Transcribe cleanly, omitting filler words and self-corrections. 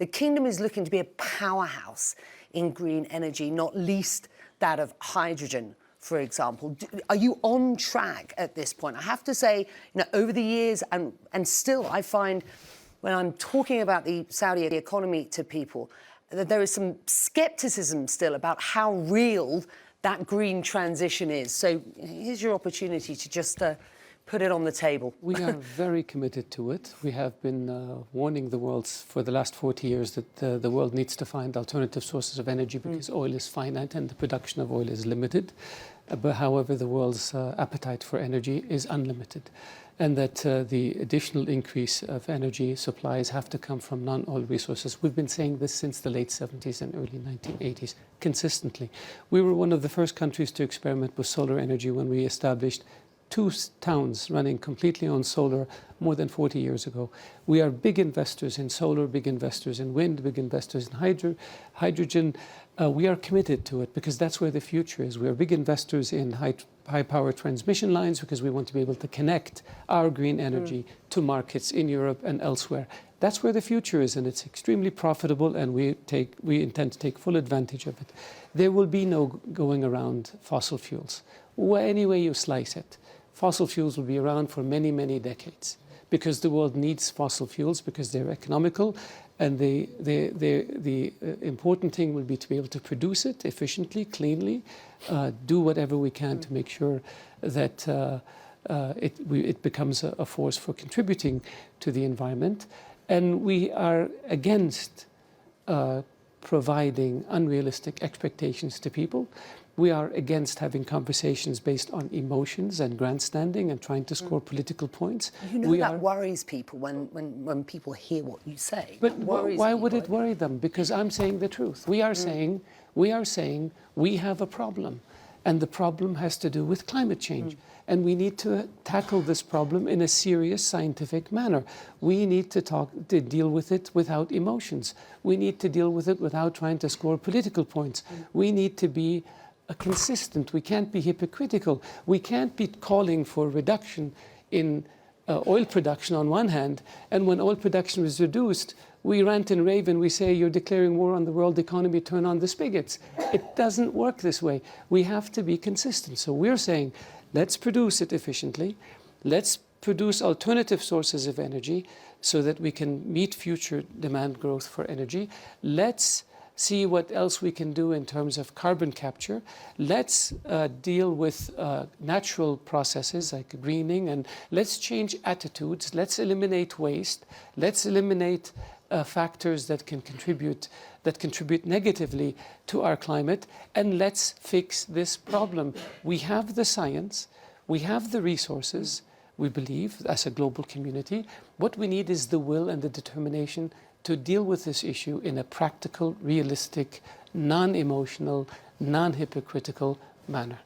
The kingdom is looking to be a powerhouse in green energy, not least that of hydrogen, for example. Are you on track at this point? I have to say, over the years, and still I find when I'm talking about the Saudi economy to people, that there is some skepticism still about how real that green transition is. So here's your opportunity to just put it on the table. We are very committed to it. We have been warning the world for the last 40 years that the world needs to find alternative sources of energy because oil is finite and the production of oil is limited. But however, the world's appetite for energy is unlimited, and that the additional increase of energy supplies have to come from non-oil resources. We've been saying this since the late 70s and early 1980s, consistently. We were one of the first countries to experiment with solar energy when we established 2 towns running completely on solar more than 40 years ago. We are big investors in solar, big investors in wind, big investors in hydrogen. We are committed to it because that's where the future is. We are big investors in high power transmission lines because we want to be able to connect our green energy to markets in Europe and elsewhere. That's where the future is, and it's extremely profitable, and we intend to take full advantage of it. There will be no going around fossil fuels. Any way you slice it, fossil fuels will be around for many, many decades because the world needs fossil fuels because they're economical, and the important thing will be to be able to produce it efficiently, cleanly, do whatever we can to make sure that it becomes a force for contributing to the environment. And we are against providing unrealistic expectations to people. We are against having conversations based on emotions and grandstanding and trying to score political points. That worries people when people hear what you say. But why would it worry them? Because I'm saying the truth. We are saying we have a problem, and the problem has to do with climate change. And we need to tackle this problem in a serious scientific manner. We need to deal with it without emotions. We need to deal with it without trying to score political points. We need to be consistent. We can't be hypocritical. We can't be calling for reduction in oil production on one hand, and when oil production is reduced, we rant and rave and we say, you're declaring war on the world economy, turn on the spigots. It doesn't work this way. We have to be consistent. So we're saying, let's produce it efficiently. Let's produce alternative sources of energy so that we can meet future demand growth for energy. Let's see what else we can do in terms of carbon capture. Let's deal with natural processes like greening, and let's change attitudes. Let's eliminate waste. Let's eliminate factors that can contribute negatively to our climate, and let's fix this problem. We have the science, we have the resources, we believe, as a global community. What we need is the will and the determination to deal with this issue in a practical, realistic, non-emotional, non-hypocritical manner.